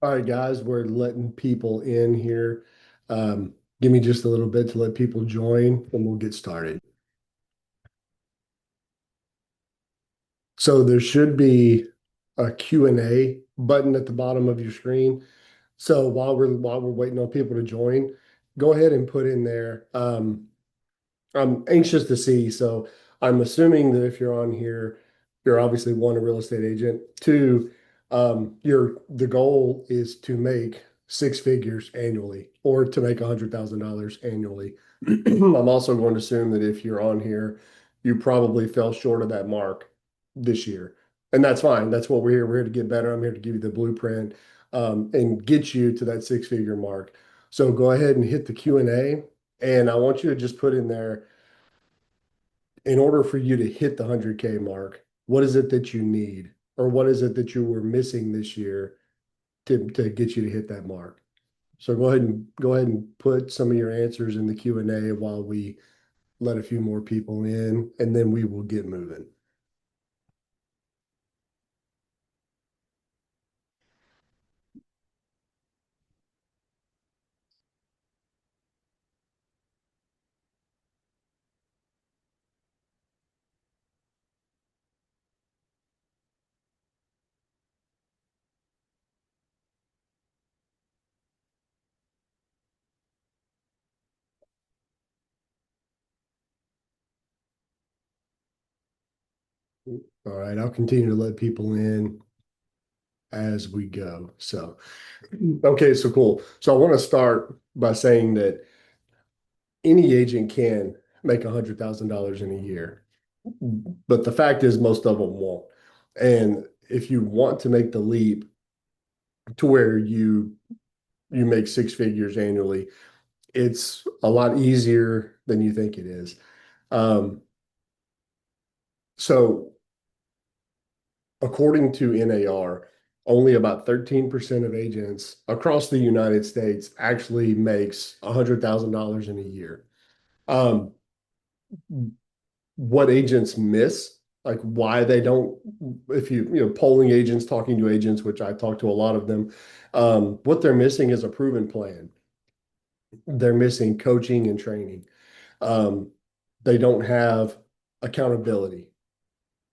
All right, guys, we're letting people in here. Give me just a little bit to let people join and we'll get started. So there should be a Q&A button at the bottom of your screen. So while we're waiting on people to join, go ahead and put in there. I'm anxious to see. So I'm assuming that if you're on here, you're obviously one, a real estate agent. Two, the goal is to make six figures annually or to make $100,000 annually. I'm also going to assume that if you're on here, you probably fell short of that mark this year. And that's fine. That's what we're here. We're here to get better. I'm here to give you the blueprint and get you to that six-figure mark. So go ahead and hit the Q&A, and I want you to just put in there, in order for you to hit the 100K mark, what is it that you need? Or what is it that you were missing this year to get you to hit that mark? So go ahead and put some of your answers in the Q&A while we let a few more people in, and then we will get moving. All right, I'll continue to let people in as we go. So, okay, so cool. So I want to start by saying that any agent can make $100,000 in a year. But the fact is, most of them won't. And if you want to make the leap to where you make six figures annually, it's a lot easier than you think it is. Um, so according to NAR, only about 13% of agents across the United States actually makes $100,000 in a year. Um, what agents miss, like why they don't, if polling agents, talking to agents, which I talk to a lot of them, what they're missing is a proven plan. They're missing coaching and training. Um, they don't have accountability.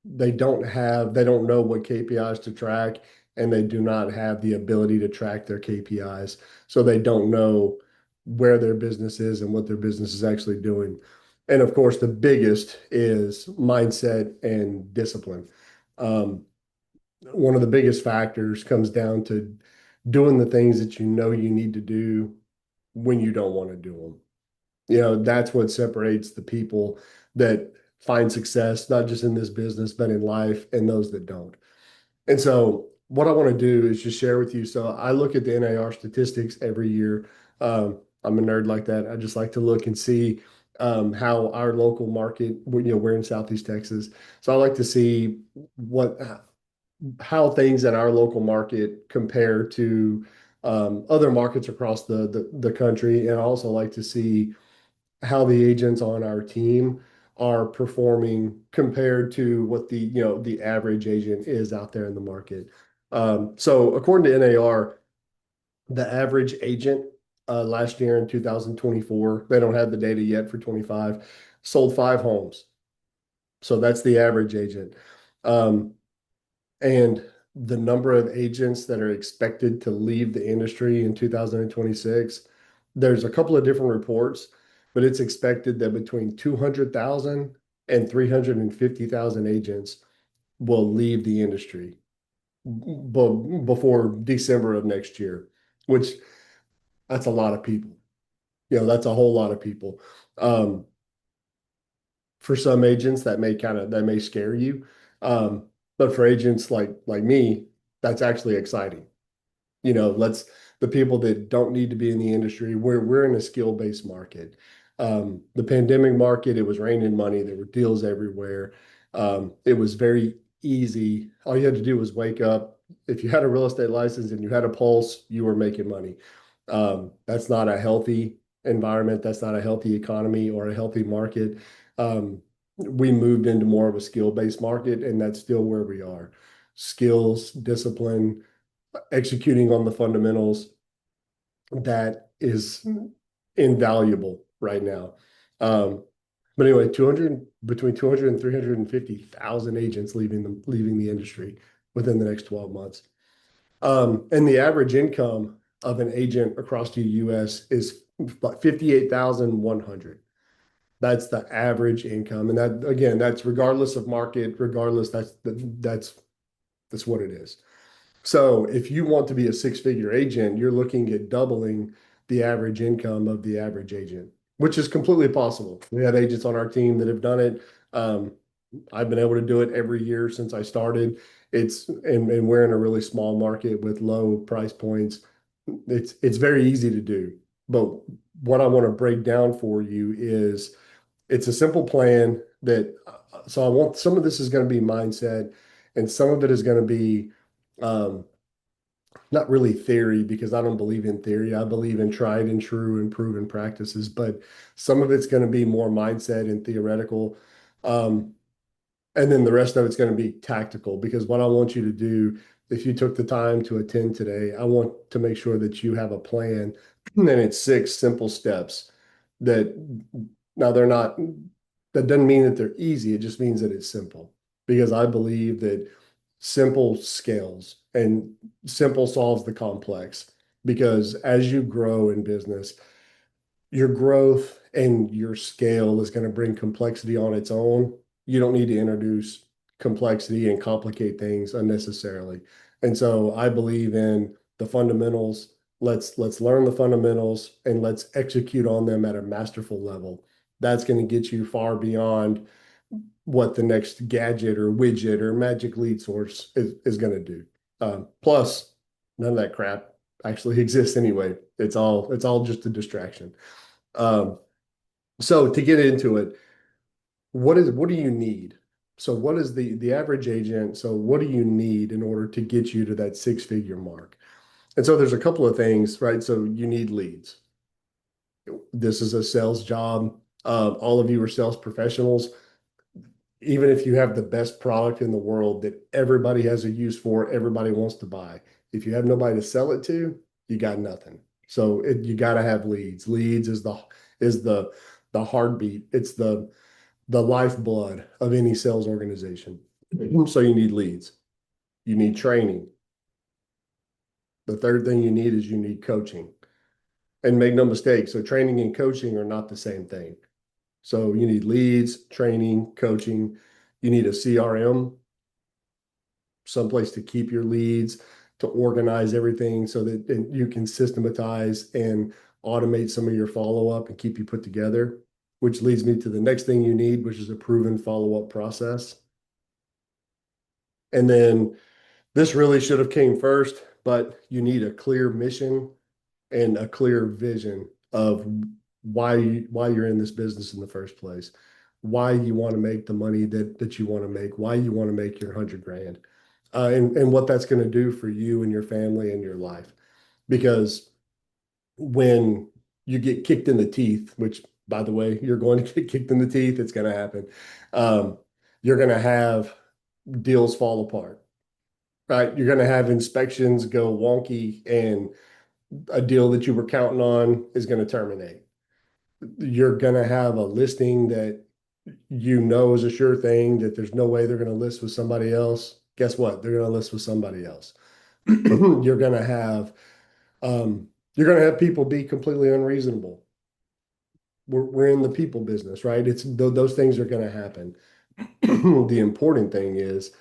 They don't know what KPIs to track, and they do not have the ability to track their KPIs. So they don't know where their business is and what their business is actually doing. And of course, the biggest is mindset and discipline. Um, One of the biggest factors comes down to doing the things that you know you need to do when you don't want to do them. That's what separates the people that find success, not just in this business, but in life, and those that don't. And so, what I want to do is just share with you. So, I look at the NAR statistics every year. I'm a nerd like that. I just like to look and see how our local market, we're in Southeast Texas. So, I like to see what how things in our local market compare to other markets across the country. And I also like to see how the agents on our team are performing compared to what the average agent is out there in the market. So according to NAR, the average agent last year in 2024, they don't have the data yet for 25, sold five homes. So that's the average agent. Um, and the number of agents that are expected to leave the industry in 2026, there's a couple of different reports, but it's expected that between 200,000 and 350,000 agents will leave the industry before December of next year, which that's a lot of people. That's a whole lot of people. Um, for some agents, that may scare you. But for agents like me, that's actually exciting. Let's the people that don't need to be in the industry, we're in a skill-based market. The pandemic market, it was raining money. There were deals everywhere. It was very easy. All you had to do was wake up. If you had a real estate license and you had a pulse, you were making money. That's not a healthy environment. That's not a healthy economy or a healthy market. We moved into more of a skill-based market, and that's still where we are. Skills, discipline, executing on the fundamentals, that is invaluable right now. But anyway, 200 between 200 and 350,000 agents leaving the industry within the next 12 months. And the average income of an agent across the US is 58,100. That's the average income. And that again, that's regardless of market, regardless, that's what it is. So if you want to be a six-figure agent, you're looking at doubling the average income of the average agent, which is completely possible. We have agents on our team that have done it. Um, I've been able to do it every year since I started. And we're in a really small market with low price points. It's very easy to do. But what I want to break down for you is it's a simple plan that so I want some of this is going to be mindset and some of it is going to be um, not really theory because I don't believe in theory. I believe in tried and true and proven practices, but some of it's going to be more mindset and theoretical. Um, and then the rest of it's going to be tactical because what I want you to do, if you took the time to attend today, I want to make sure that you have a plan and it's six simple steps that now they're not, that doesn't mean that they're easy. It just means that it's simple because I believe that simple scales and simple solves the complex because as you grow in business, your growth and your scale is going to bring complexity on its own. You don't need to introduce complexity and complicate things unnecessarily. And so I believe in the fundamentals. Let's learn the fundamentals and let's execute on them at a masterful level. That's going to get you far beyond what the next gadget or widget or magic lead source is going to do. Plus, none of that crap actually exists anyway. It's all just a distraction. Um, so to get into it, what do you need? So what is the average agent? So what do you need in order to get you to that six-figure mark? And so there's a couple of things, right? So you need leads. This is a sales job. All of you are sales professionals. Even if you have the best product in the world that everybody has a use for, everybody wants to buy. If you have nobody to sell it to, you got nothing. So you got to have leads. Leads is the heartbeat. It's the lifeblood of any sales organization. So you need leads. You need training. The third thing you need is you need coaching. And make no mistake, so training and coaching are not the same thing. So you need leads, training, coaching. You need a CRM, someplace to keep your leads, to organize everything so that you can systematize and automate some of your follow-up and keep you put together, which leads me to the next thing you need, which is a proven follow-up process. And then this really should have came first, but you need a clear mission and a clear vision of why you're in this business in the first place, why you want to make the money that you want to make, why you want to make your 100 grand, and what that's going to do for you and your family and your life. Because when you get kicked in the teeth, which by the way, you're going to get kicked in the teeth, it's going to happen. Um, you're going to have deals fall apart, right? You're going to have inspections go wonky and a deal that you were counting on is going to terminate. You're going to have a listing that you know is a sure thing that there's no way they're going to list with somebody else. Guess what? They're going to list with somebody else. You're going to have um, you're going to have people be completely unreasonable. We're in the people business, right? Those things are going to happen. The important thing is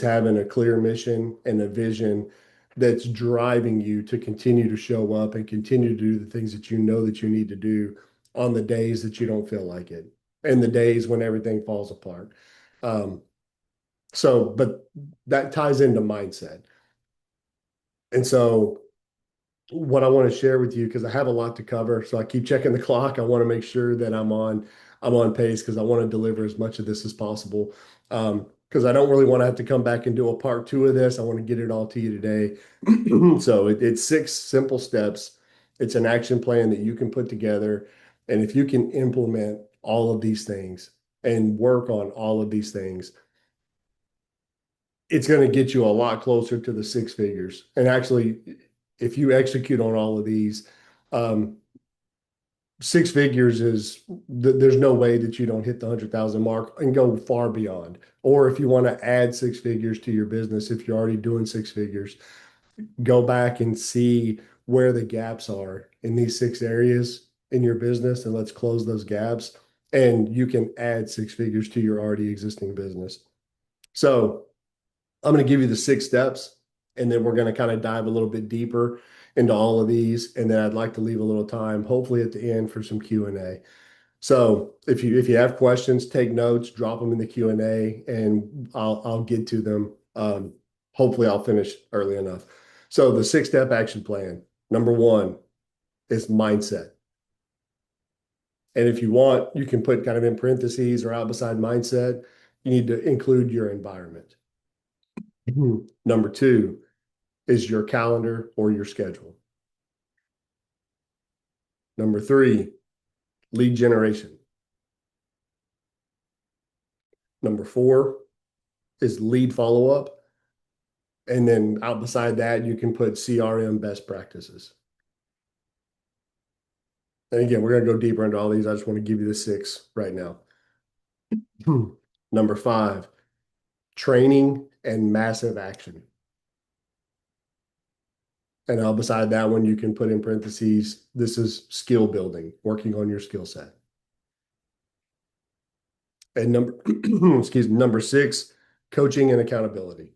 having a clear mission and a vision that's driving you to continue to show up and continue to do the things that you know that you need to do on the days that you don't feel like it and the days when everything falls apart. Um, but that ties into mindset. And so what I want to share with you because I have a lot to cover. So I keep checking the clock. I want to make sure that I'm on pace because I want to deliver as much of this as possible. Because I don't really want to have to come back and do a part two of this. I want to get it all to you today. So it's six simple steps. It's an action plan that you can put together. And if you can implement all of these things and work on all of these things, it's going to get you a lot closer to the six figures. And actually, if you execute on all of these, um, six figures is there's no way that you don't hit the 100,000 mark and go far beyond. Or if you want to add six figures to your business, if you're already doing six figures, go back and see where the gaps are in these six areas in your business, and let's close those gaps. And you can add six figures to your already existing business. So I'm going to give you the six steps, and then we're going to kind of dive a little bit deeper into all of these. And then I'd like to leave a little time, hopefully at the end, for some Q&A. So if you have questions, take notes, drop them in the Q&A, and I'll get to them. Hopefully I'll finish early enough. So the six-step action plan. Number one is mindset. And if you want, you can put kind of in parentheses or out beside mindset, you need to include your environment. Number two is your calendar or your schedule. Number three, lead generation. Number four is lead follow-up. And then out beside that, you can put CRM best practices. And again, we're going to go deeper into all these. I just want to give you the six right now. Number five, training and massive action. And out beside that one, you can put in parentheses, this is skill building, working on your skill set. And number six, coaching and accountability.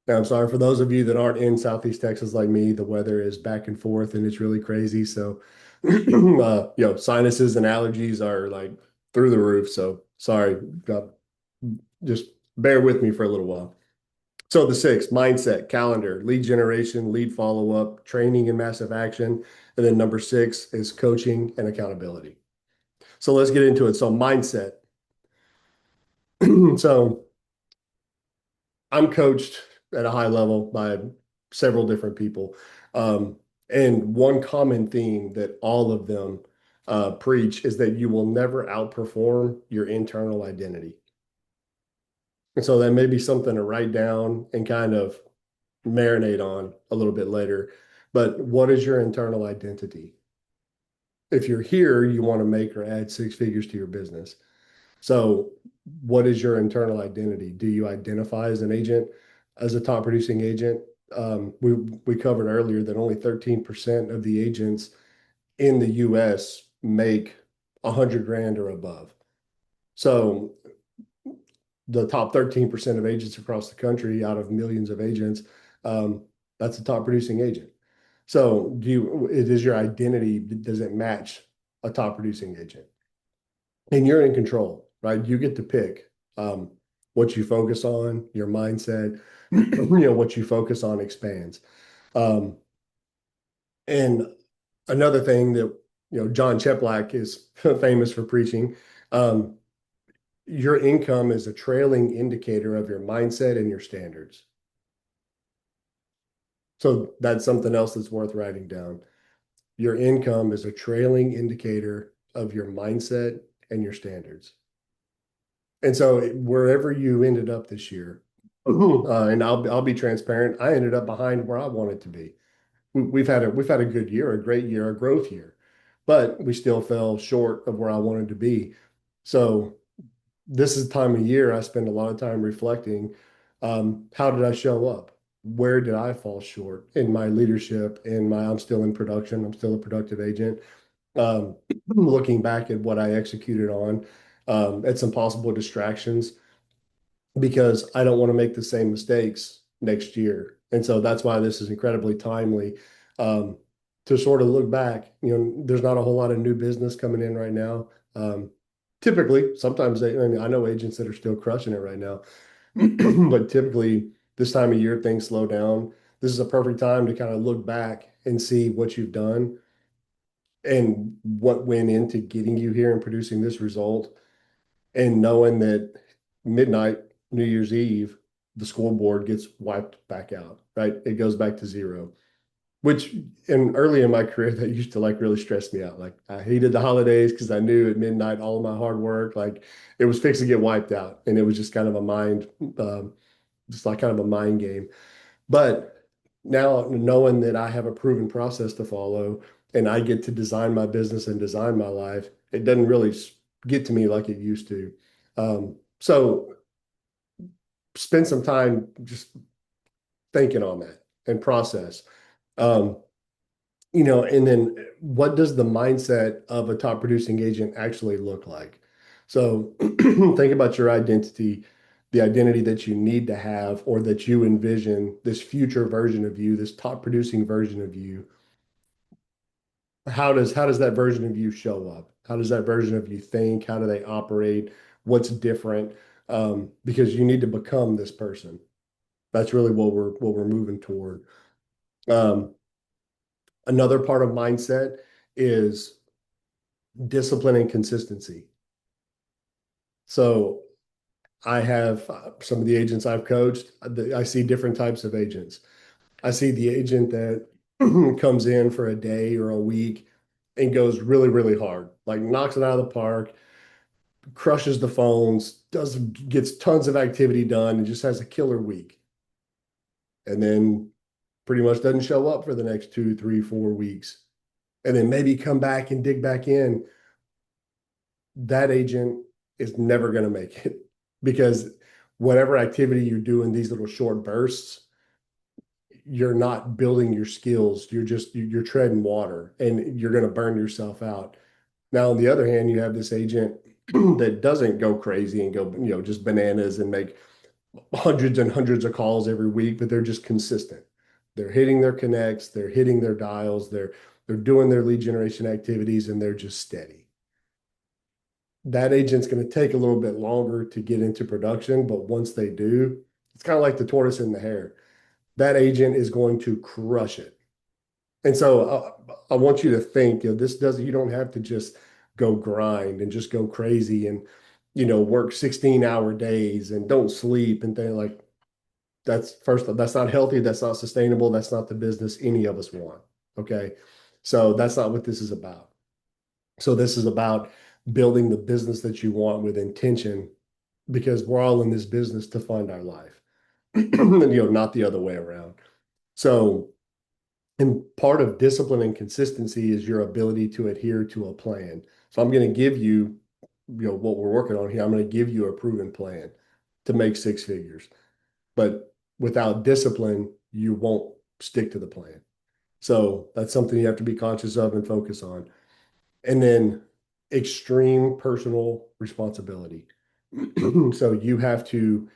Now, I'm sorry for those of you that aren't in Southeast Texas like me, the weather is back and forth and it's really crazy. So, sinuses and allergies are like through the roof. So sorry, just bear with me for a little while. So the six, mindset, calendar, lead generation, lead follow-up, training and massive action. And then number six is coaching and accountability. So let's get into it. So mindset. So I'm coached at a high level by several different people. Um, and one common theme that all of them preach is that you will never outperform your internal identity. And so that may be something to write down and kind of marinate on a little bit later. But what is your internal identity? If you're here, you want to make or add six figures to your business. So, what is your internal identity? Do you identify as an agent, as a top producing agent? We covered earlier that only 13% of the agents in the US make 100 grand or above. So, the top 13% of agents across the country out of millions of agents, that's a top producing agent. So, is your identity, does it match a top producing agent? And you're in control, right? You get to pick what you focus on, your mindset, what you focus on expands. Um, and another thing that, John Cheplack is famous for preaching, um, your income is a trailing indicator of your mindset and your standards. So that's something else that's worth writing down. Your income is a trailing indicator of your mindset and your standards. And so wherever you ended up this year, and I'll be transparent, I ended up behind where I wanted to be. We've had a good year, a great year, a growth year, but we still fell short of where I wanted to be. So this is the time of year I spend a lot of time reflecting, how did I show up? Where did I fall short in my leadership? I'm still in production. I'm still a productive agent. Um, Looking back at what I executed on, at some possible distractions because I don't want to make the same mistakes next year. And so that's why this is incredibly timely, to sort of look back. There's not a whole lot of new business coming in right now. Typically, sometimes I mean, I know agents that are still crushing it right now, but typically this time of year things slow down. This is a perfect time to kind of look back and see what you've done and what went into getting you here and producing this result, and knowing that midnight, New Year's Eve, the scoreboard gets wiped back out, right? It goes back to zero. which in early in my career that used to like really stress me out. Like I hated the holidays because I knew at midnight all of my hard work, like it was fixing to get wiped out. And it was just kind of a just like kind of a mind game. But now knowing that I have a proven process to follow and I get to design my business and design my life, it doesn't really get to me like it used to. So spend some time just thinking on that and process. Um, and then what does the mindset of a top producing agent actually look like? So think about your identity, the identity that you need to have or that you envision, this future version of you, this top producing version of you. How does that version of you show up? How does that version of you think? How do they operate? What's different? Because you need to become this person. That's really what we're moving toward. Um, Another part of mindset is discipline and consistency. So I have some of the agents I've coached. I see different types of agents. I see the agent that comes in for a day or a week and goes really, really hard, like knocks it out of the park, crushes the phones, gets tons of activity done, and just has a killer week. And then pretty much doesn't show up for the next 2, 3, 4 weeks. And then maybe come back and dig back in. That agent is never going to make it because whatever activity you do in these little short bursts, you're not building your skills. You're treading water and you're going to burn yourself out. Now, on the other hand, you have this agent that doesn't go crazy and go, just bananas and make hundreds and hundreds of calls every week, but they're just consistent. They're hitting their connects, they're hitting their dials, they're doing their lead generation activities, and they're just steady. That agent's going to take a little bit longer to get into production, but once they do, it's kind of like the tortoise and the hare. That agent is going to crush it. And so I want you to think, this doesn't, you don't have to just go grind and just go crazy and, work 16-hour days and don't sleep and things like that's not healthy. That's not sustainable. That's not the business any of us want. Okay. So that's not what this is about. So this is about building the business that you want with intention because we're all in this business to find our life, not the other way around. So, and part of discipline and consistency is your ability to adhere to a plan. So I'm going to give you, what we're working on here. I'm going to give you a proven plan to make six figures, but without discipline, you won't stick to the plan. So that's something you have to be conscious of and focus on. And then extreme personal responsibility. So you have to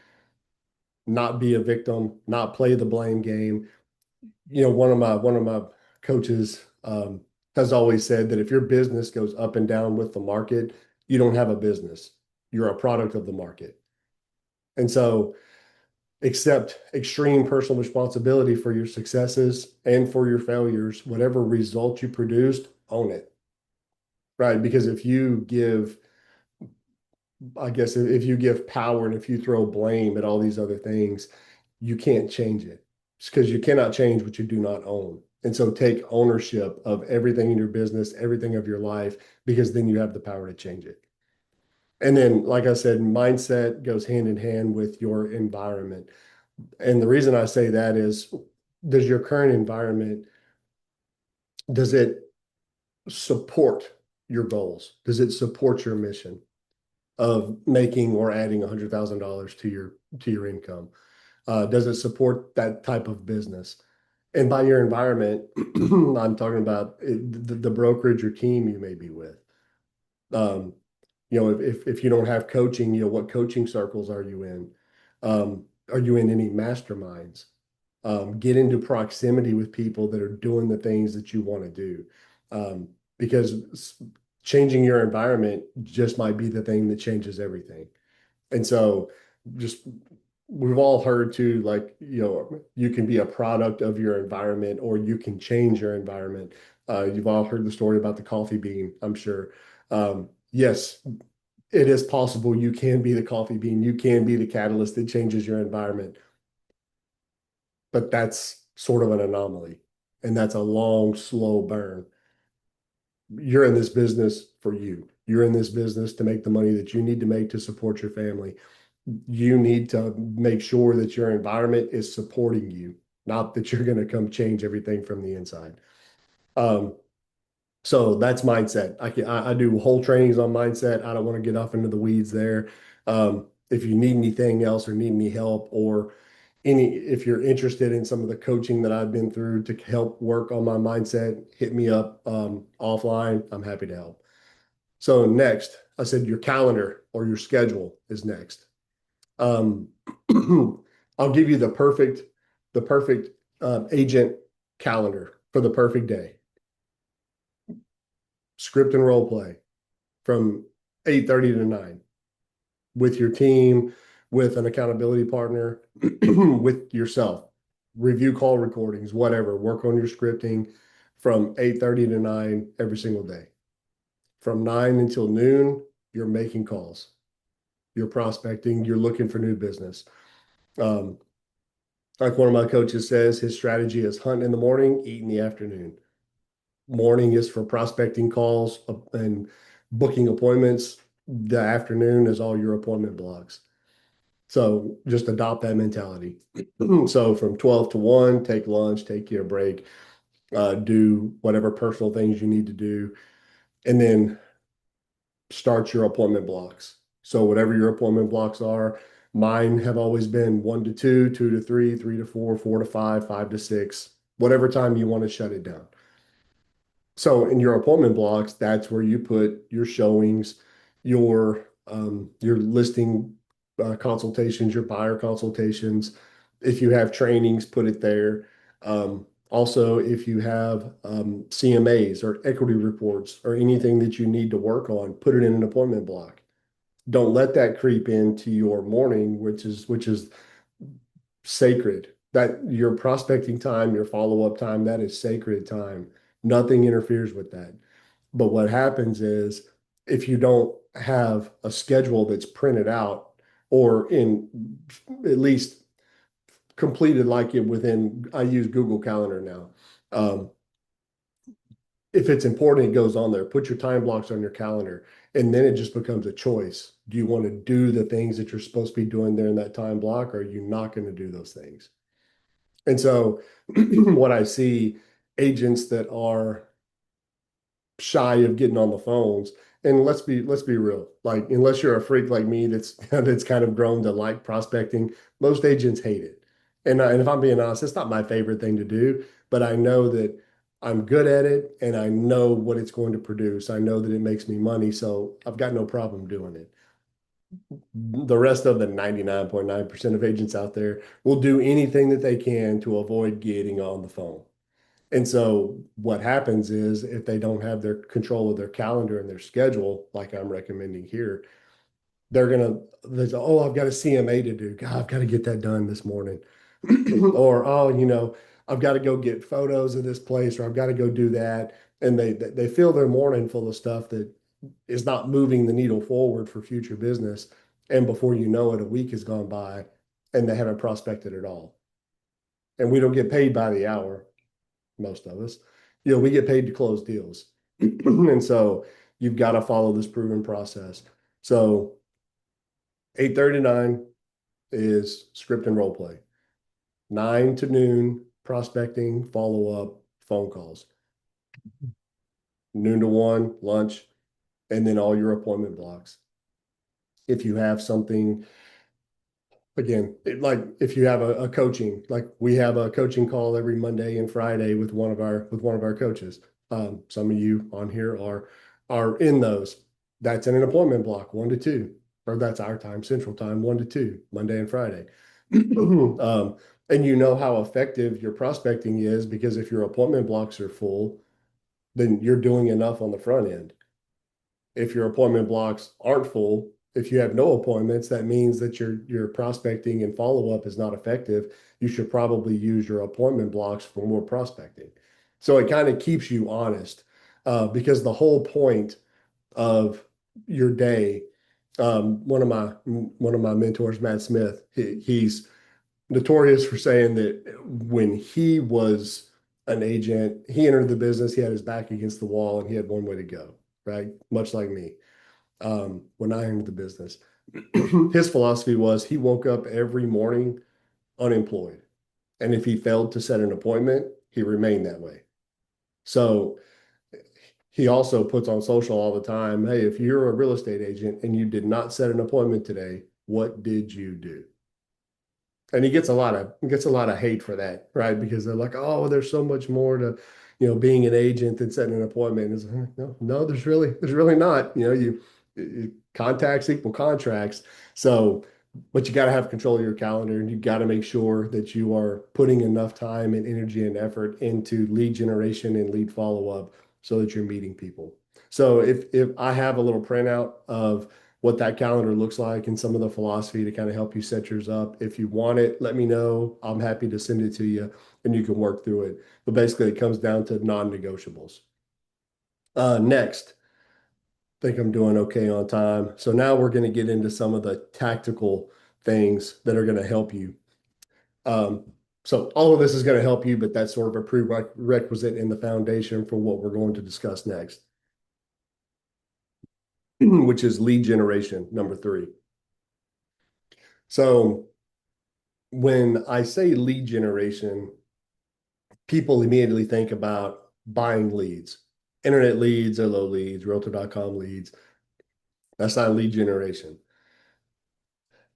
not be a victim, not play the blame game. One of my coaches has always said that if your business goes up and down with the market, you don't have a business. You're a product of the market. And so accept extreme personal responsibility for your successes and for your failures. Whatever result you produced, own it. Right. Because if you give, I guess, if you give power and if you throw blame at all these other things, you can't change it. It's because you cannot change what you do not own. And so take ownership of everything in your business, everything of your life, because then you have the power to change it. And then, like I said, mindset goes hand in hand with your environment. And the reason I say that is, does your current environment, does it support your goals? Does it support your mission of making or adding $100,000 to your income? Does it support that type of business? And by your environment, I'm talking about the brokerage or team you may be with. Um, if you don't have coaching, what coaching circles are you in? Are you in any masterminds? Get into proximity with people that are doing the things that you want to do. Because changing your environment just might be the thing that changes everything. And so just we've all heard too, like, you can be a product of your environment or you can change your environment. You've all heard the story about the coffee bean, I'm sure. Yes, it is possible you can be the coffee bean. You can be the catalyst that changes your environment, but that's sort of an anomaly. and that's a long, slow burn. You're in this business for you. You're in this business to make the money that you need to make to support your family. You need to make sure that your environment is supporting you, not that you're going to come change everything from the inside. Um, so that's mindset. I do whole trainings on mindset. I don't want to get off into the weeds there. If you need anything else or need any help or if you're interested in some of the coaching that I've been through to help work on my mindset, hit me up offline. I'm happy to help. So next, I said your calendar or your schedule is next. Um, I'll give you the perfect agent calendar for the perfect day. Script and role play from 8:30 to 9 with your team, with an accountability partner, with yourself. Review call recordings, whatever. Work on your scripting from 8:30 to 9 every single day. From 9 until noon, you're making calls. You're prospecting, you're looking for new business. Um, like one of my coaches says, his strategy is hunt in the morning, eat in the afternoon. Morning is for prospecting calls and booking appointments. The afternoon is all your appointment blocks. So just adopt that mentality. So from 12 to 1, take lunch, take your break, do whatever personal things you need to do, and then start your appointment blocks. So whatever your appointment blocks are, mine have always been 1 to 2, 2 to 3, 3 to 4, 4 to 5, 5 to 6, whatever time you want to shut it down. So in your appointment blocks, that's where you put your showings, your listing consultations, your buyer consultations. If you have trainings, put it there. Also, if you have CMAs or equity reports or anything that you need to work on, put it in an appointment block. Don't let that creep into your morning, which is sacred. That your prospecting time, your follow-up time, that is sacred time. Nothing interferes with that. But what happens is if you don't have a schedule that's printed out or in at least completed like it within, I use Google Calendar now. Um, if it's important, it goes on there. Put your time blocks on your calendar, and then it just becomes a choice. Do you want to do the things that you're supposed to be doing there in that time block, or are you not going to do those things? And so, what I see agents that are shy of getting on the phones. And let's be real. Like unless you're a freak like me that's that's kind of grown to like prospecting, most agents hate it. And if I'm being honest, it's not my favorite thing to do, but I know that I'm good at it and I know what it's going to produce. I know that it makes me money, so I've got no problem doing it. The rest of the 99.9% of agents out there will do anything that they can to avoid getting on the phone. And so what happens is if they don't have their control of their calendar and their schedule, like I'm recommending here, they say, oh, I've got a CMA to do. God, I've got to get that done this morning. Or, oh, I've got to go get photos of this place, or I've got to go do that. And they fill their morning full of stuff that is not moving the needle forward for future business. And before you know it, a week has gone by and they haven't prospected at all. And we don't get paid by the hour, most of us. We get paid to close deals. And so you've got to follow this proven process. So 8:39 is script and role play. 9 to noon, prospecting, follow up, phone calls. Noon to 1, lunch, and then all your appointment blocks. If you have something, again, like if you have a coaching, like we have a coaching call every Monday and Friday with one of our coaches. Some of you on here are in those. That's in an appointment block, 1 to 2, or that's our time, Central Time, 1 to 2, Monday and Friday. And you know how effective your prospecting is because if your appointment blocks are full, then you're doing enough on the front end. If your appointment blocks aren't full, if you have no appointments, that means that your prospecting and follow-up is not effective. You should probably use your appointment blocks for more prospecting. So it kind of keeps you honest, because the whole point of your day, one of my mentors, Matt Smith, he's notorious for saying that when he was an agent. He entered the business, he had his back against the wall, and he had one way to go, right? Much like me. When I entered the business, his philosophy was he woke up every morning unemployed. And if he failed to set an appointment, he remained that way. So he also puts on social all the time, hey, if you're a real estate agent and you did not set an appointment today, what did you do? And he gets a lot of hate for that, right? Because they're like, oh, there's so much more to, being an agent than setting an appointment. It's like, no, there's really not. Contacts equal contracts. So, but you got to have control of your calendar, and you got to make sure that you are putting enough time and energy and effort into lead generation and lead follow up so that you're meeting people. So if I have a little printout of what that calendar looks like and some of the philosophy to kind of help you set yours up. If you want it, let me know. I'm happy to send it to you and you can work through it. But basically, it comes down to non-negotiables. Next, I think I'm doing okay on time. So now we're going to get into some of the tactical things that are going to help you. Um, so all of this is going to help you, but that's sort of a prerequisite in the foundation for what we're going to discuss next, which is lead generation, number three. So when I say lead generation, people immediately think about buying leads, internet leads, Zillow leads, realtor.com leads. That's not lead generation.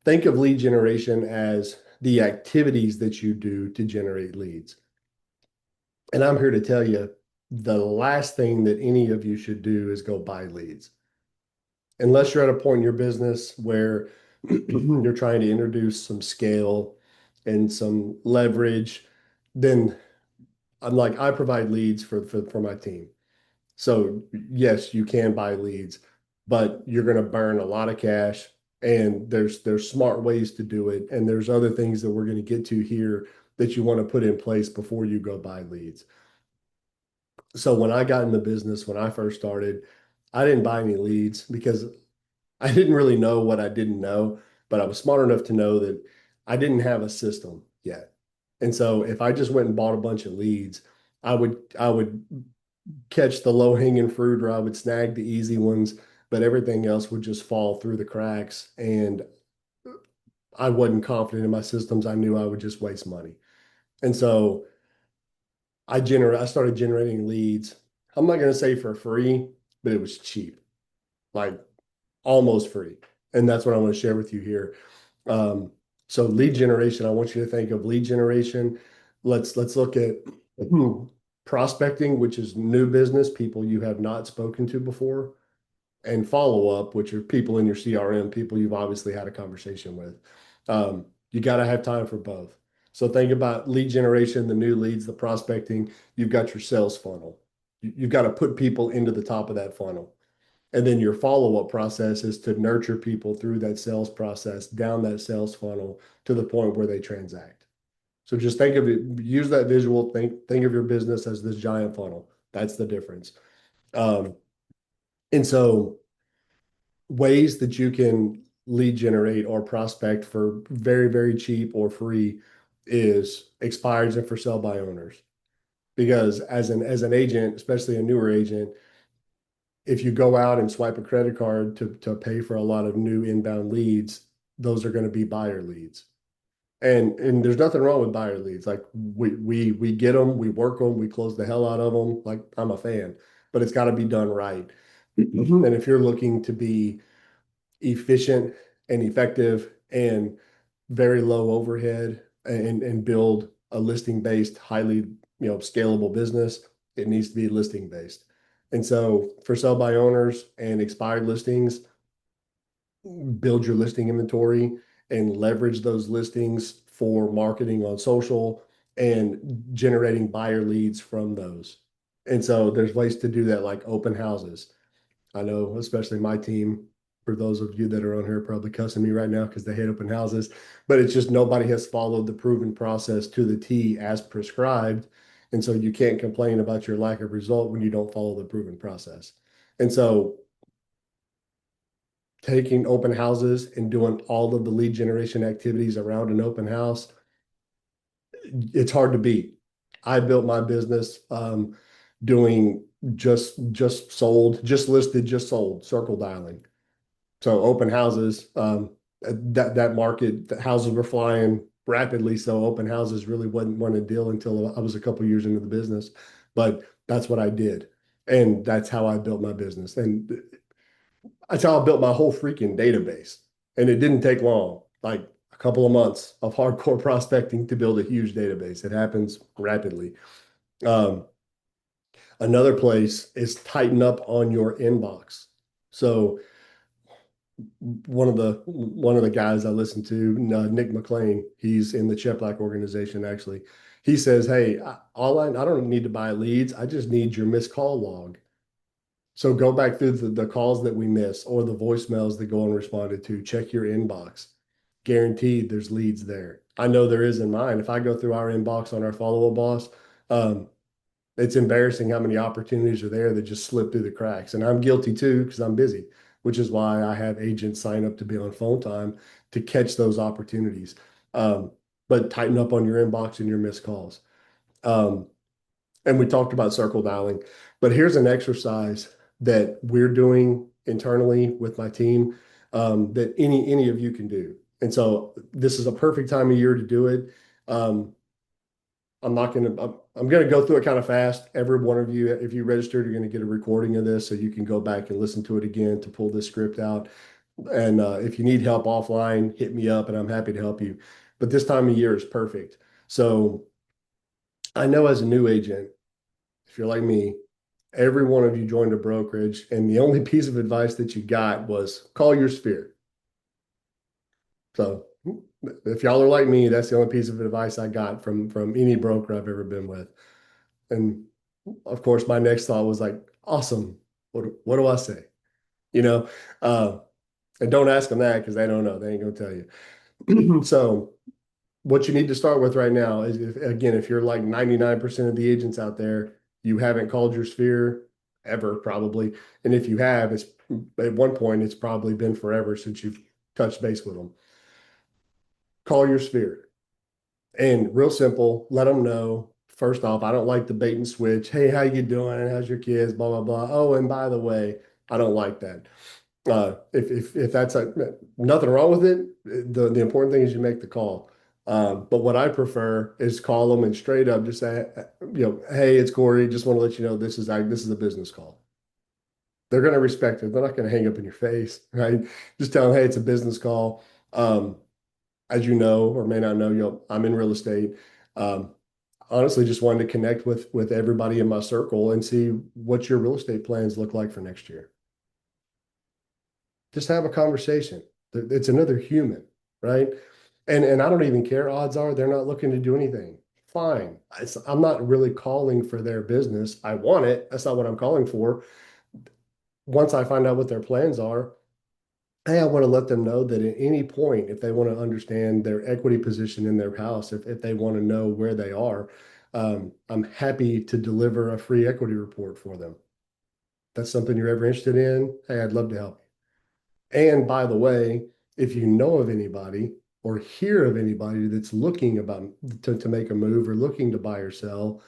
Think of lead generation as the activities that you do to generate leads. And I'm here to tell you the last thing that any of you should do is go buy leads. Unless you're at a point in your business where you're trying to introduce some scale and some leverage, then I'm like, I provide leads for my team. So yes, you can buy leads, but you're going to burn a lot of cash. And there's smart ways to do it. And there's other things that we're going to get to here that you want to put in place before you go buy leads. So when I got in the business, when I first started, I didn't buy any leads because I didn't really know what I didn't know, but I was smart enough to know that I didn't have a system yet. And so if I just went and bought a bunch of leads, I would catch the low hanging fruit, or I would snag the easy ones, but everything else would just fall through the cracks. And I wasn't confident in my systems. I knew I would just waste money. And so I started generating leads. I'm not going to say for free, but it was cheap, like almost free. And that's what I want to share with you here. Um, so lead generation, I want you to think of lead generation. Let's look at prospecting, which is new business, people you have not spoken to before, and follow up, which are people in your CRM, people you've obviously had a conversation with. You got to have time for both. So think about lead generation, the new leads, the prospecting. You've got your sales funnel. You've got to put people into the top of that funnel. And then your follow-up process is to nurture people through that sales process, down that sales funnel to the point where they transact. So just think of it, use that visual, think of your business as this giant funnel. That's the difference. Um, and so ways that you can lead generate or prospect for very, very cheap or free is expireds and for sale by owners. Because as an agent, especially a newer agent, if you go out and swipe a credit card to pay for a lot of new inbound leads, those are going to be buyer leads. And there's nothing wrong with buyer leads. Like we get them, we work them, we close the hell out of them. Like I'm a fan, but it's got to be done right. And if you're looking to be efficient and effective and very low overhead and build a listing based, highly, scalable business, it needs to be listing based. And so for sell by owners and expired listings, build your listing inventory and leverage those listings for marketing on social and generating buyer leads from those. And so there's ways to do that, like open houses. I know, especially my team, for those of you that are on here probably cussing me right now because they hate open houses, but it's just nobody has followed the proven process to the T as prescribed. And so you can't complain about your lack of result when you don't follow the proven process. And so taking open houses and doing all of the lead generation activities around an open house, it's hard to beat. I built my business doing just sold, just listed, just sold, circle dialing. So open houses, that market, the houses were flying rapidly. So open houses really wasn't a deal until I was a couple years into the business. But that's what I did. And that's how I built my business. And that's how I built my whole freaking database. And it didn't take long, like a couple of months of hardcore prospecting to build a huge database. It happens rapidly. Um, Another place is tighten up on your inbox. So one of the guys I listen to, Nick McLean, he's in the Cheplack organization actually. He says, "Hey, I don't need to buy leads. I just need your missed call log. So go back through the calls that we miss or the voicemails that go unresponded to. Check your inbox. Guaranteed, there's leads there. I know there is in mine. If I go through our inbox on our follow-up boss, um, it's embarrassing how many opportunities are there that just slip through the cracks. And I'm guilty too because I'm busy, which is why I have agents sign up to be on phone time to catch those opportunities. Um, but tighten up on your inbox and your missed calls. Um, and we talked about circle dialing, but here's an exercise that we're doing internally with my team that any of you can do. And so this is a perfect time of year to do it. Um, I'm going to go through it kind of fast. Every one of you, if you registered, you're going to get a recording of this so you can go back and listen to it again to pull this script out. And if you need help offline, hit me up and I'm happy to help you. But this time of year is perfect. So I know as a new agent, if you're like me, every one of you joined a brokerage and the only piece of advice that you got was call your sphere. So if y'all are like me, that's the only piece of advice I got from any broker I've ever been with. And of course, my next thought was like, awesome. What do I say? You know, uh, and don't ask them that because they don't know. They ain't gonna tell you. So what you need to start with right now is, again, if you're like 99% of the agents out there, you haven't called your sphere ever, probably. And if you have, it's at one point, it's probably been forever since you've touched base with them. Call your sphere. And real simple, let them know. First off, I don't like the bait and switch. Hey, how you doing? How's your kids? Blah, blah, blah. Oh, and by the way, I don't like that. If that's nothing wrong with it, the important thing is you make the call. But what I prefer is call them and straight up just say, hey, it's Corey. Just want to let you know this is a business call. They're going to respect it. They're not going to hang up in your face, right? Just tell them, hey, it's a business call. As you know or may not know, I'm in real estate. Um, Honestly, just wanted to connect with everybody in my circle and see what your real estate plans look like for next year. Just have a conversation. It's another human, right? And I don't even care. Odds are they're not looking to do anything. Fine. I'm not really calling for their business. I want it. That's not what I'm calling for. Once I find out what their plans are, hey, I want to let them know that at any point, if they want to understand their equity position in their house, if they want to know where they are, I'm happy to deliver a free equity report for them. That's something you're ever interested in. Hey, I'd love to help you. And by the way, if you know of anybody or hear of anybody that's looking to make a move or looking to buy or sell,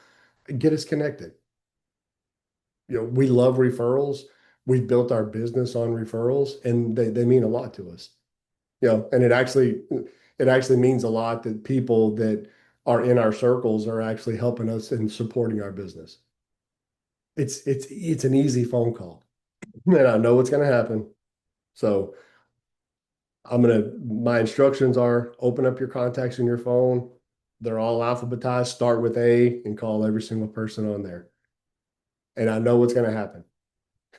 get us connected. We love referrals. We've built our business on referrals, and they mean a lot to us. And it actually means a lot that people that are in our circles are actually helping us and supporting our business. It's an easy phone call, and I know what's going to happen. So my instructions are open up your contacts in your phone. They're all alphabetized. Start with A and call every single person on there. And I know what's going to happen.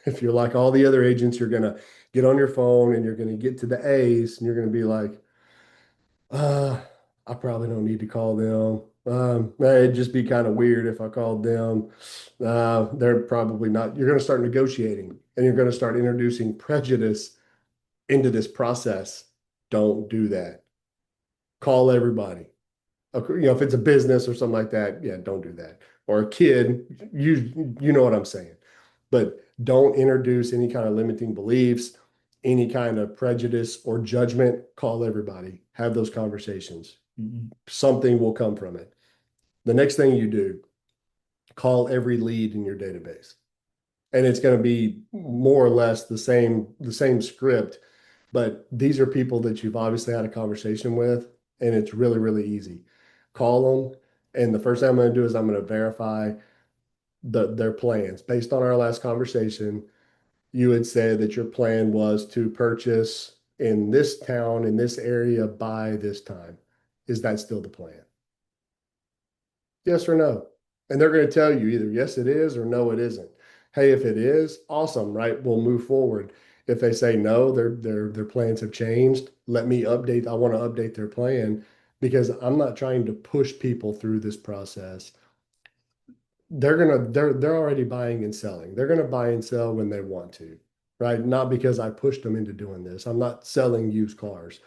If you're like all the other agents, you're going to get on your phone and you're going to get to the A's and you're going to be like, Uh, I probably don't need to call them. It'd just be kind of weird if I called them. They're probably not. You're going to start negotiating and you're going to start introducing prejudice into this process. Don't do that. Call everybody. If it's a business or something like that, yeah, don't do that. Or a kid, you know what I'm saying. But don't introduce any kind of limiting beliefs, any kind of prejudice or judgment. Call everybody. Have those conversations. Something will come from it. The next thing you do, call every lead in your database. And it's going to be more or less the same script, but these are people that you've obviously had a conversation with, and it's really, really easy. Call them, and the first thing I'm going to do is I'm going to verify their plans. Based on our last conversation, you had said that your plan was to purchase in this town, in this area by this time. Is that still the plan? Yes or no? And they're going to tell you either yes, it is, or no, it isn't. Hey, if it is, awesome, right? We'll move forward. If they say no, their plans have changed, let me update. I want to update their plan because I'm not trying to push people through this process. They're already buying and selling. They're gonna buy and sell when they want to, right? Not because I pushed them into doing this. I'm not selling used cars.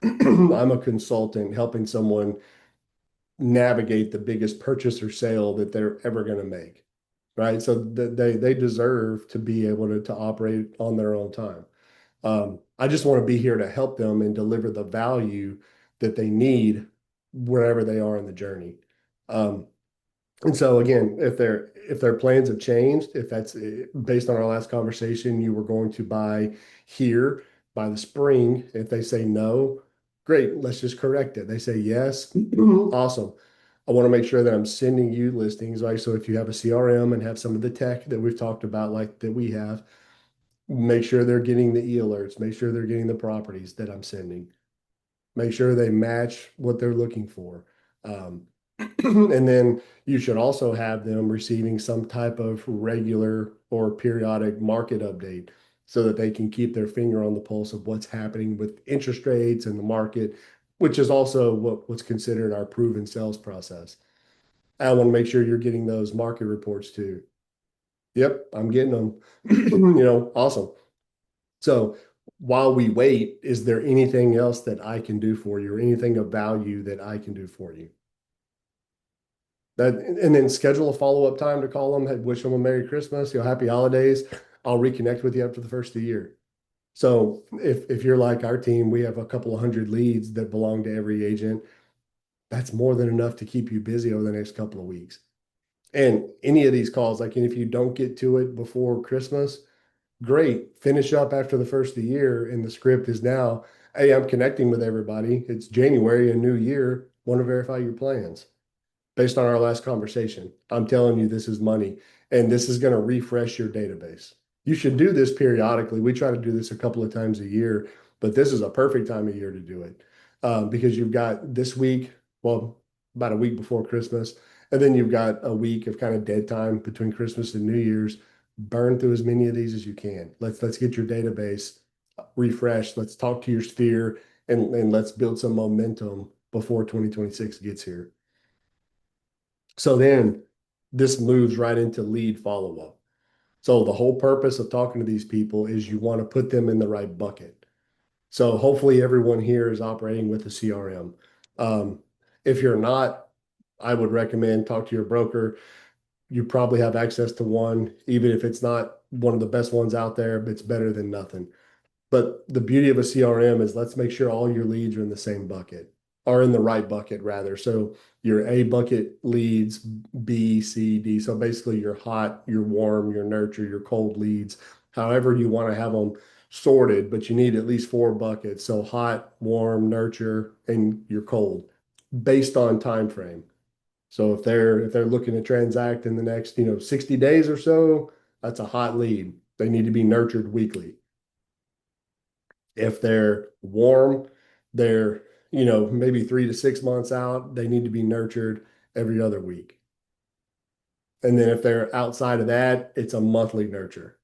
I'm a consultant helping someone navigate the biggest purchase or sale that they're ever going to make, right? So they deserve to be able to operate on their own time. I just want to be here to help them and deliver the value that they need wherever they are in the journey. Um, and so again, if their plans have changed, if that's based on our last conversation, you were going to buy here by the spring. If they say no, great, let's just correct it. They say yes, awesome. I want to make sure that I'm sending you listings, right? So if you have a CRM and have some of the tech that we've talked about, like that we have, make sure they're getting the e-alerts, make sure they're getting the properties that I'm sending, make sure they match what they're looking for. Um, and then you should also have them receiving some type of regular or periodic market update so that they can keep their finger on the pulse of what's happening with interest rates and the market, which is also what's considered our proven sales process. I want to make sure you're getting those market reports too. Yep, I'm getting them. Awesome. So while we wait, is there anything else that I can do for you or anything of value that I can do for you? That and then schedule a follow-up time to call them, wish them a Merry Christmas, happy holidays. I'll reconnect with you after the first of the year. So if you're like our team, we have a couple of hundred leads that belong to every agent. That's more than enough to keep you busy over the next couple of weeks. And any of these calls, like, and if you don't get to it before Christmas, great. Finish up after the first of the year, and the script is now, hey, I'm connecting with everybody. It's January, a new year. Want to verify your plans based on our last conversation. I'm telling you, this is money, and this is going to refresh your database. You should do this periodically. We try to do this a couple of times a year, but this is a perfect time of year to do it because you've got this week, well, about a week before Christmas, and then you've got a week of kind of dead time between Christmas and New Year's. Burn through as many of these as you can. Let's get your database refreshed. Let's talk to your sphere and let's build some momentum before 2026 gets here. So then this moves right into lead follow-up. So the whole purpose of talking to these people is you want to put them in the right bucket. So hopefully everyone here is operating with a CRM. Um, if you're not, I would recommend talk to your broker. You probably have access to one, even if it's not one of the best ones out there, but it's better than nothing. But the beauty of a CRM is let's make sure all your leads are in the same bucket, or in the right bucket rather. So your A bucket leads, B, C, D. So basically your hot, your warm, your nurture, your cold leads, however you want to have them sorted, but you need at least four buckets. So hot, warm, nurture, and your cold based on time frame. So if they're looking to transact in the next, 60 days or so, that's a hot lead. They need to be nurtured weekly. If they're warm, they're, maybe 3 to 6 months out, they need to be nurtured every other week. And then if they're outside of that, it's a monthly nurture.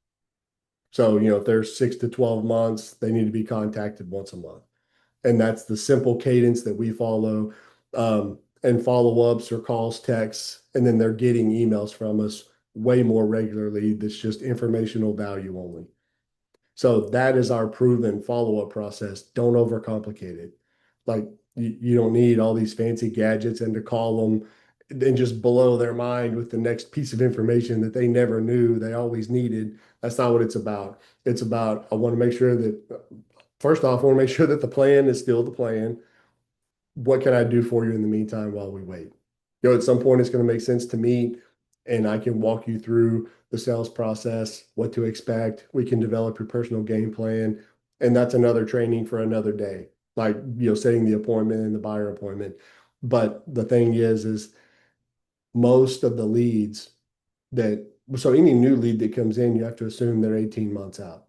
So, if they're 6 to 12 months, they need to be contacted once a month. And that's the simple cadence that we follow. And follow-ups or calls, texts, and then they're getting emails from us way more regularly. That's just informational value only. So that is our proven follow-up process. Don't overcomplicate it. Like you don't need all these fancy gadgets and to call them and just blow their mind with the next piece of information that they never knew they always needed. That's not what it's about. It's about, I want to make sure that, first off, I want to make sure that the plan is still the plan. What can I do for you in the meantime while we wait? At some point, it's going to make sense to meet. and I can walk you through the sales process, what to expect. We can develop your personal game plan. And that's another training for another day, like, setting the appointment and the buyer appointment. But the thing is most of the leads that, so any new lead that comes in, you have to assume they're 18 months out.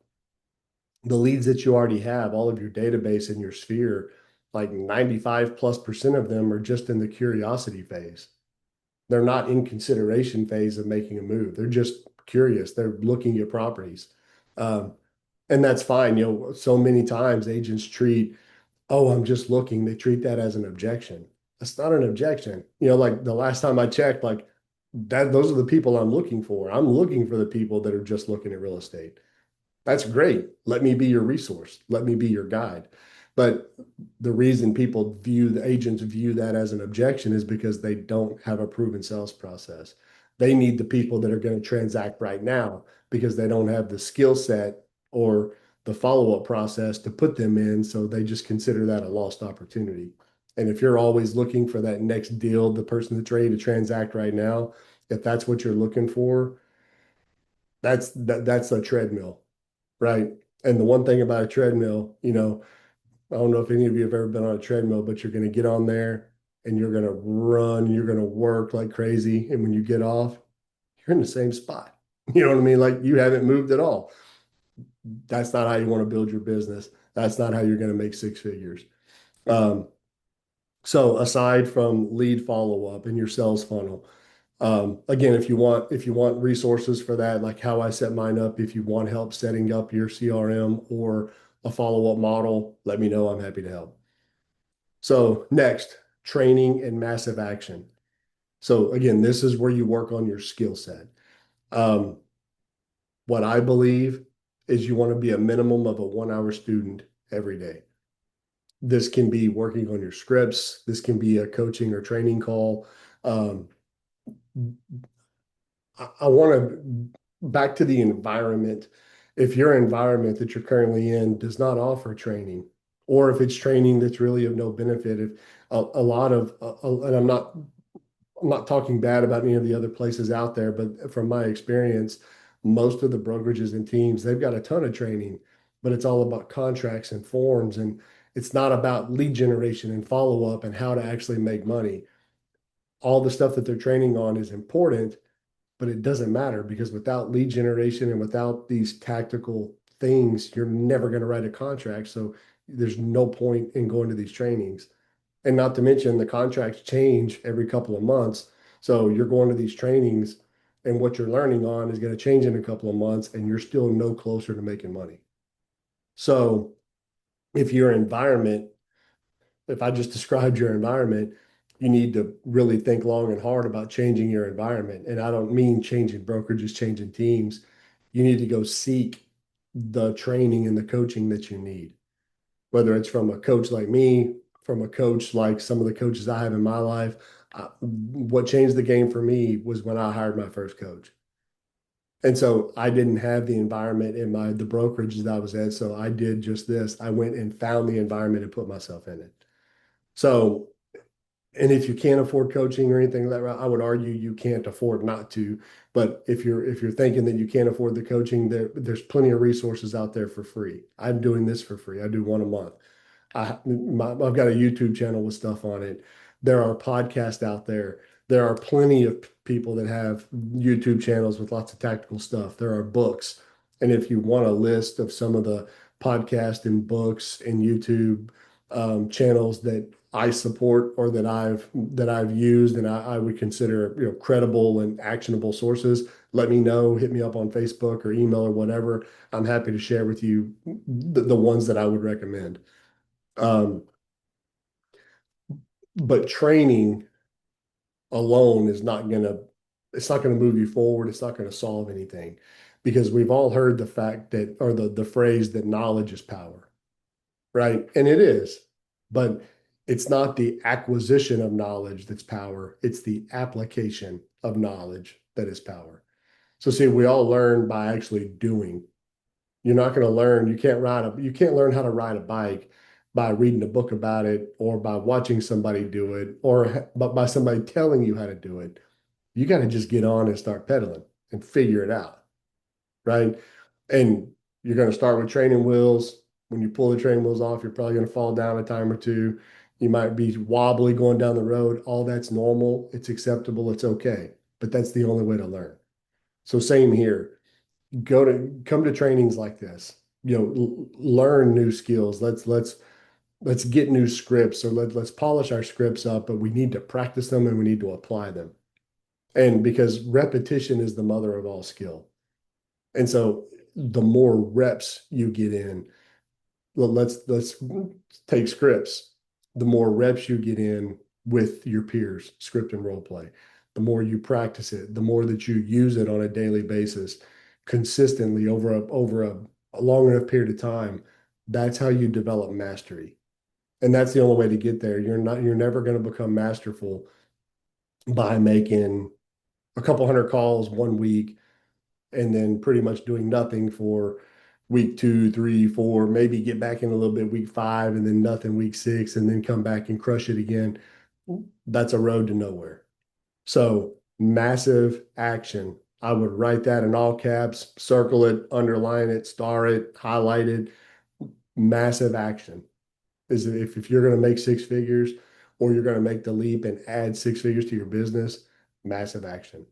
The leads that you already have, all of your database in your sphere, like 95+% of them are just in the curiosity phase. They're not in consideration phase of making a move. They're just curious. They're looking at properties. Um, and that's fine. So many times agents treat, oh, I'm just looking. They treat that as an objection. That's not an objection. Like the last time I checked, like that, those are the people I'm looking for. I'm looking for the people that are just looking at real estate. That's great. Let me be your resource. Let me be your guide. But the reason people view the agents view that as an objection is because they don't have a proven sales process. They need the people that are going to transact right now because they don't have the skill set or the follow-up process to put them in. So they just consider that a lost opportunity. And if you're always looking for that next deal, the person that's ready to transact right now, if that's what you're looking for, that's a treadmill. Right. And the one thing about a treadmill, I don't know if any of you have ever been on a treadmill, but you're going to get on there and you're going to run, you're going to work like crazy. And when you get off, you're in the same spot. You know what I mean? Like you haven't moved at all. That's not how you want to build your business. That's not how you're going to make six figures. Um, so aside from lead follow-up and your sales funnel, again, if you want resources for that, like how I set mine up, if you want help setting up your CRM or a follow-up model, let me know. I'm happy to help. So next, training and massive action. So again, this is where you work on your skill set. Um, what I believe is you want to be a minimum of a 1 hour student every day. This can be working on your scripts. This can be a coaching or training call. Um, I want to back to the environment. If your environment that you're currently in does not offer training, or if it's training that's really of no benefit, if a lot of, and I'm not talking bad about any of the other places out there, but from my experience, most of the brokerages and teams, they've got a ton of training, but it's all about contracts and forms, and it's not about lead generation and follow up and how to actually make money. All the stuff that they're training on is important, but it doesn't matter because without lead generation and without these tactical things, you're never going to write a contract. So there's no point in going to these trainings. And not to mention the contracts change every couple of months. So you're going to these trainings and what you're learning on is going to change in a couple of months and you're still no closer to making money. So if your environment, if I just described your environment, you need to really think long and hard about changing your environment. And I don't mean changing brokerages, changing teams. You need to go seek the training and the coaching that you need, whether it's from a coach like me, from a coach like some of the coaches I have in my life. What changed the game for me was when I hired my first coach. And so I didn't have the environment in the brokerages that I was at. So I did just this. I went and found the environment and put myself in it. So, and if you can't afford coaching or anything like that, I would argue you can't afford not to. But if you're thinking that you can't afford the coaching, there's plenty of resources out there for free. I'm doing this for free. I do one a month. I've got a YouTube channel with stuff on it. There are podcasts out there. There are plenty of people that have YouTube channels with lots of tactical stuff. There are books. And if you want a list of some of the podcast and books and YouTube channels that I support or that I've used and I would consider credible and actionable sources, let me know. Hit me up on Facebook or email or whatever. I'm happy to share with you the ones that I would recommend. Um, but training alone is not gonna, it's not gonna move you forward. It's not gonna solve anything because we've all heard the fact that, or the phrase that knowledge is power, right? And it is, but it's not the acquisition of knowledge that's power. It's the application of knowledge that is power. So see, we all learn by actually doing. You're not going to learn. You can't learn how to ride a bike by reading a book about it or by watching somebody do it or but by somebody telling you how to do it. You got to just get on and start pedaling and figure it out, right? And you're going to start with training wheels. When you pull the training wheels off, you're probably going to fall down a time or two. You might be wobbly going down the road. All that's normal. It's acceptable. It's okay. But that's the only way to learn. So same here. Come to trainings like this. Learn new skills. Let's get new scripts, or let's polish our scripts up, but we need to practice them and we need to apply them. And because repetition is the mother of all skill. And so the more reps you get in, let's take scripts. The more reps you get in with your peers, script and role play, the more you practice it, the more that you use it on a daily basis, consistently over a long enough period of time. That's how you develop mastery. And that's the only way to get there. You're never going to become masterful by making a couple hundred calls one week and then pretty much doing nothing for week two, three, four, maybe get back in a little bit week five, and then nothing week six, and then come back and crush it again. That's a road to nowhere. So massive action. I would write that in all caps, circle it, underline it, star it, highlight it. Massive action is if you're going to make six figures or you're going to make the leap and add six figures to your business, massive action.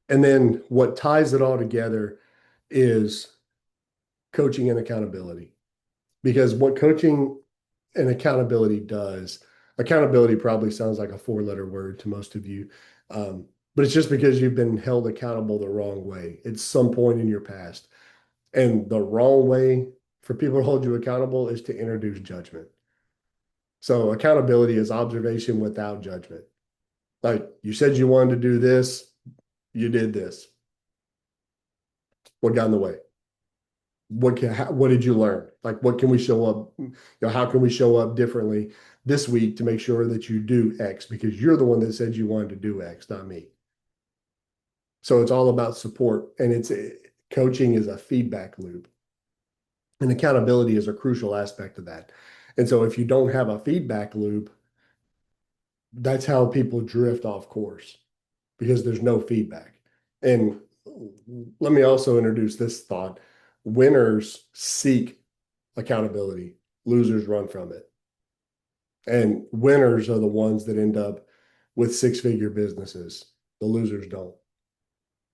And then what ties it all together is coaching and accountability. Because what coaching and accountability does, accountability probably sounds like a four-letter word to most of you, but it's just because you've been held accountable the wrong way at some point in your past. And the wrong way for people to hold you accountable is to introduce judgment. So accountability is observation without judgment. Like you said you wanted to do this, you did this. What got in the way? What did you learn? Like, what can we show up? How can we show up differently this week to make sure that you do X? Because you're the one that said you wanted to do X, not me. So it's all about support, and coaching is a feedback loop, and accountability is a crucial aspect of that. And so if you don't have a feedback loop, that's how people drift off course because there's no feedback. And let me also introduce this thought. Winners seek accountability. Losers run from it. And winners are the ones that end up with six-figure businesses. The losers don't.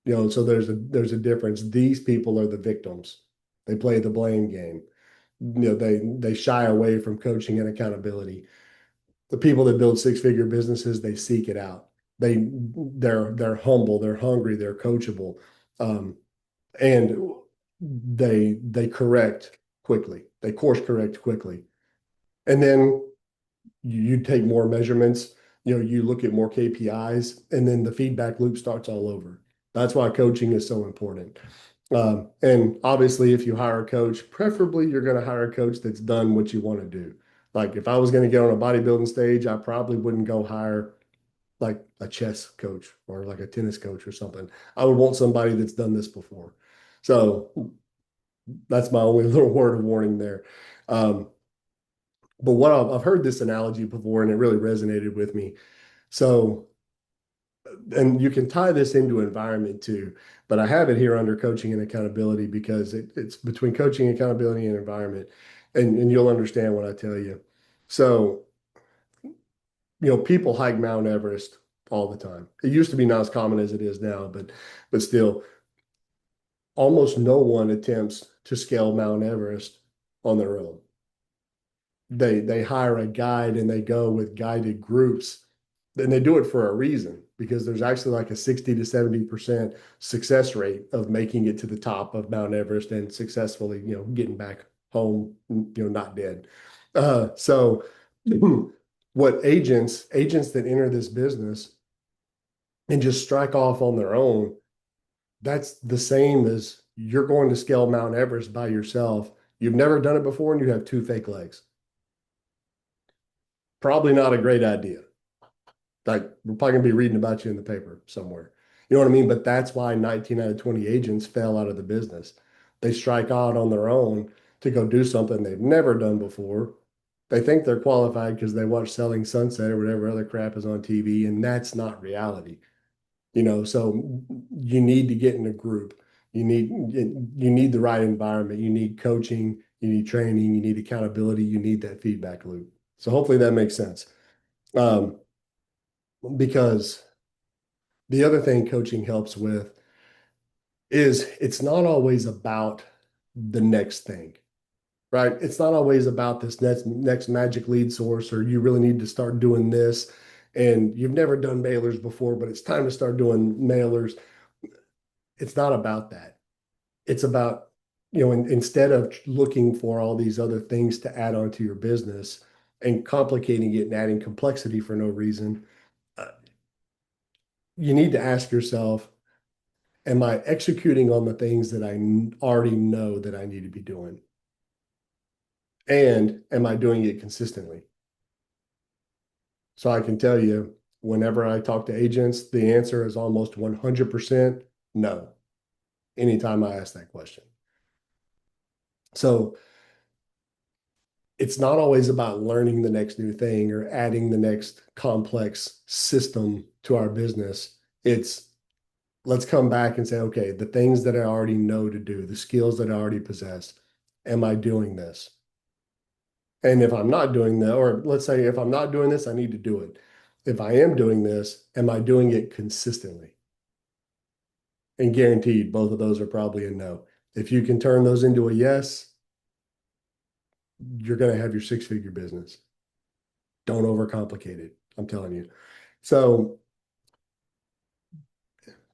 So there's a difference. These people are the victims. They play the blame game. They shy away from coaching and accountability. The people that build six-figure businesses, they seek it out. They're humble, they're hungry, they're coachable, and they correct quickly. They course correct quickly, and then you take more measurements. You look at more KPIs, and then the feedback loop starts all over. That's why coaching is so important. And obviously, if you hire a coach, preferably you're going to hire a coach that's done what you want to do. Like if I was going to get on a bodybuilding stage, I probably wouldn't go hire like a chess coach or like a tennis coach or something. I would want somebody that's done this before. So that's my only little word of warning there. Um, but what I've heard this analogy before and it really resonated with me. So, and you can tie this into environment too, but I have it here under coaching and accountability because it's between coaching, accountability, and environment. And you'll understand what I tell you. So, people hike Mount Everest all the time. It used to be not as common as it is now, but still, almost no one attempts to scale Mount Everest on their own. They hire a guide and they go with guided groups. And they do it for a reason because there's actually like a 60 to 70% success rate of making it to the top of Mount Everest and successfully, getting back home, not dead. So what agents that enter this business and just strike off on their own, that's the same as you're going to scale Mount Everest by yourself. You've never done it before and you have two fake legs. Probably not a great idea. Like we're probably gonna be reading about you in the paper somewhere. You know what I mean? But that's why 19 out of 20 agents fell out of the business. They strike out on their own to go do something they've never done before. They think they're qualified because they watch Selling Sunset or whatever other crap is on TV, and that's not reality. So you need to get in a group. You need the right environment. You need coaching, you need training, you need accountability, you need that feedback loop. So hopefully that makes sense. Um, because the other thing coaching helps with is it's not always about the next thing, right? It's not always about this next magic lead source, or you really need to start doing this and you've never done mailers before, but it's time to start doing mailers. It's not about that. It's about, instead of looking for all these other things to add onto your business and complicating it and adding complexity for no reason, uh, you need to ask yourself, am I executing on the things that already know that I need to be doing? And am I doing it consistently? So I can tell you, whenever I talk to agents, the answer is almost 100% no, anytime I ask that question. So it's not always about learning the next new thing or adding the next complex system to our business. It's let's come back and say, okay, the things that I already know to do, the skills that I already possess, am I doing this? And if I'm not doing that, or let's say if I'm not doing this, I need to do it. If I am doing this, am I doing it consistently? And guaranteed, both of those are probably a no. If you can turn those into a yes, you're going to have your six-figure business. Don't overcomplicate it. I'm telling you. So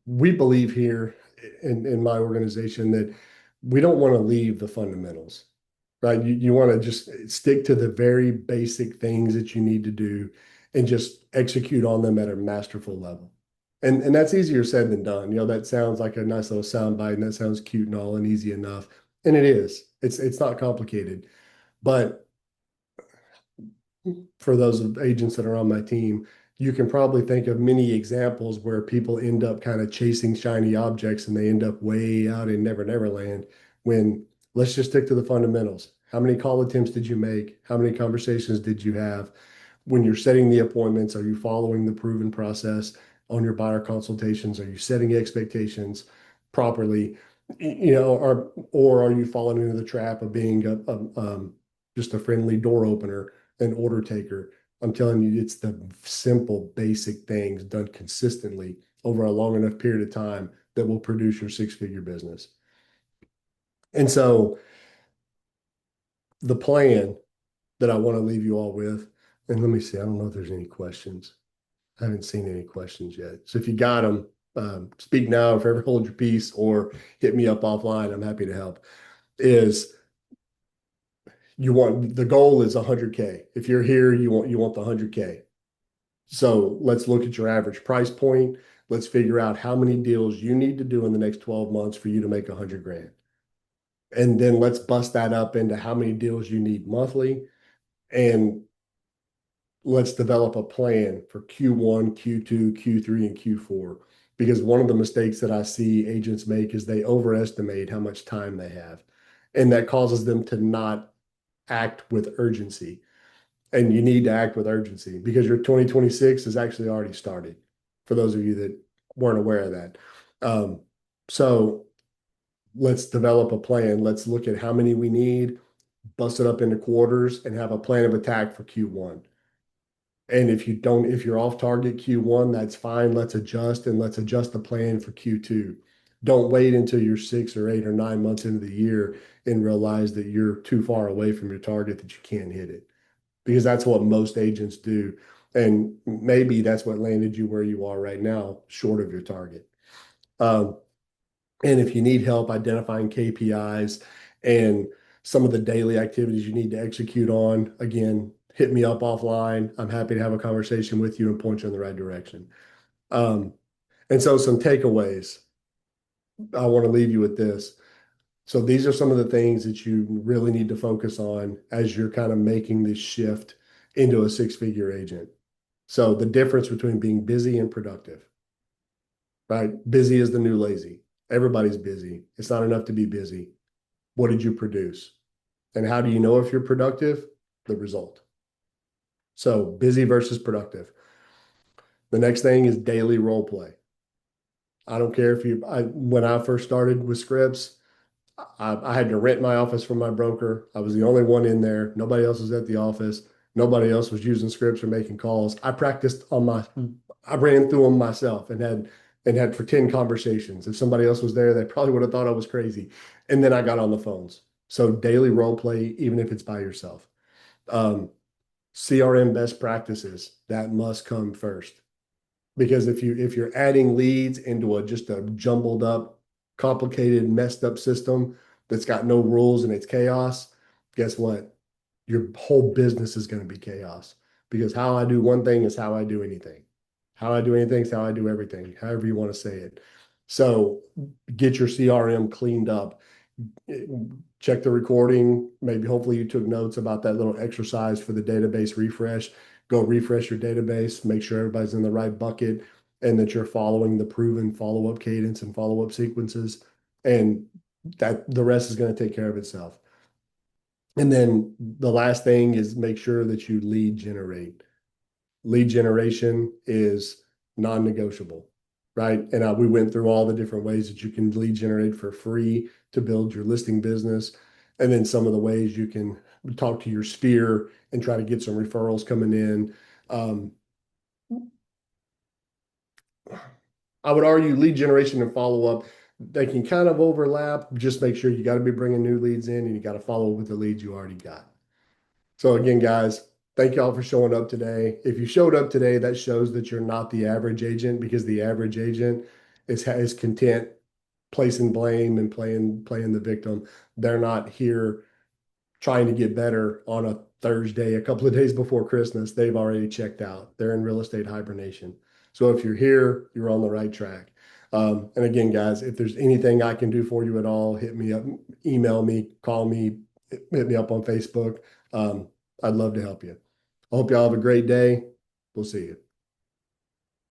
we believe here in my organization that we don't want to leave the fundamentals, right? You want to just stick to the very basic things that you need to do and just execute on them at a masterful level. And that's easier said than done. That sounds like a nice little sound bite and that sounds cute and all and easy enough. And it is. It's not complicated. But for those agents that are on my team, you can probably think of many examples where people end up kind of chasing shiny objects and they end up way out in Never Land when let's just stick to the fundamentals. How many call attempts did you make? How many conversations did you have? When you're setting the appointments, are you following the proven process on your buyer consultations? Are you setting expectations properly? Or are you falling into the trap of being just a friendly door opener, an order taker? I'm telling you, it's the simple, basic things done consistently over a long enough period of time that will produce your six-figure business. And so the plan that I want to leave you all with, and let me see, I don't know if there's any questions. I haven't seen any questions yet. So if you got them, speak now, if ever hold your peace, or hit me up offline. I'm happy to help. Is the goal is 100K. If you're here, you want the 100K. So let's look at your average price point. Let's figure out how many deals you need to do in the next 12 months for you to make 100 grand. And then let's bust that up into how many deals you need monthly. And let's develop a plan for Q1, Q2, Q3, and Q4. Because one of the mistakes that I see agents make is they overestimate how much time they have. And that causes them to not act with urgency. And you need to act with urgency because your 2026 has actually already started, for those of you that weren't aware of that. So let's develop a plan. Let's look at how many we need, bust it up into quarters, and have a plan of attack for Q1. And if you're off target Q1, that's fine. Let's adjust and let's adjust the plan for Q2. Don't wait until you're 6 or 8 or 9 months into the year and realize that you're too far away from your target that you can't hit it, because that's what most agents do. And maybe that's what landed you where you are right now, short of your target. Um, and if you need help identifying KPIs and some of the daily activities you need to execute on, again, hit me up offline. I'm happy to have a conversation with you and point you in the right direction. Um, and so some takeaways, I want to leave you with this. So these are some of the things that you really need to focus on as you're kind of making this shift into a six-figure agent. So the difference between being busy and productive, right? Busy is the new lazy. Everybody's busy. It's not enough to be busy. What did you produce? And how do you know if you're productive? The result. So busy versus productive. The next thing is daily role play. I don't care if when I first started with scripts, I had to rent my office from my broker. I was the only one in there. Nobody else was at the office. Nobody else was using scripts or making calls. I ran through them myself and had for 10 conversations. If somebody else was there, they probably would have thought I was crazy. And then I got on the phones. So daily role play, even if it's by yourself. Um, CRM best practices, that must come first. Because if you're adding leads into just a jumbled up, complicated, messed up system that's got no rules and it's chaos, guess what? Your whole business is going to be chaos. Because how I do one thing is how I do anything. How I do anything is how I do everything, however you want to say it. So get your CRM cleaned up. Check the recording. Maybe hopefully you took notes about that little exercise for the database refresh. Go refresh your database, make sure everybody's in the right bucket and that you're following the proven follow-up cadence and follow-up sequences. And that the rest is going to take care of itself. And then the last thing is make sure that you lead generate. Lead generation is non-negotiable, right? And we went through all the different ways that you can lead generate for free to build your listing business. And then some of the ways you can talk to your sphere and try to get some referrals coming in. Um, I would argue lead generation and follow up, they can kind of overlap. Just make sure you got to be bringing new leads in and you got to follow with the leads you already got. So again, guys, thank y'all for showing up today. If you showed up today, that shows that you're not the average agent because the average agent is content placing blame and playing the victim. They're not here trying to get better on a Thursday, a couple of days before Christmas. They've already checked out. They're in real estate hibernation. So if you're here, you're on the right track. And again, guys, if there's anything I can do for you at all, hit me up, email me, call me, hit me up on Facebook. Um, I'd love to help you. I hope y'all have a great day. We'll see you.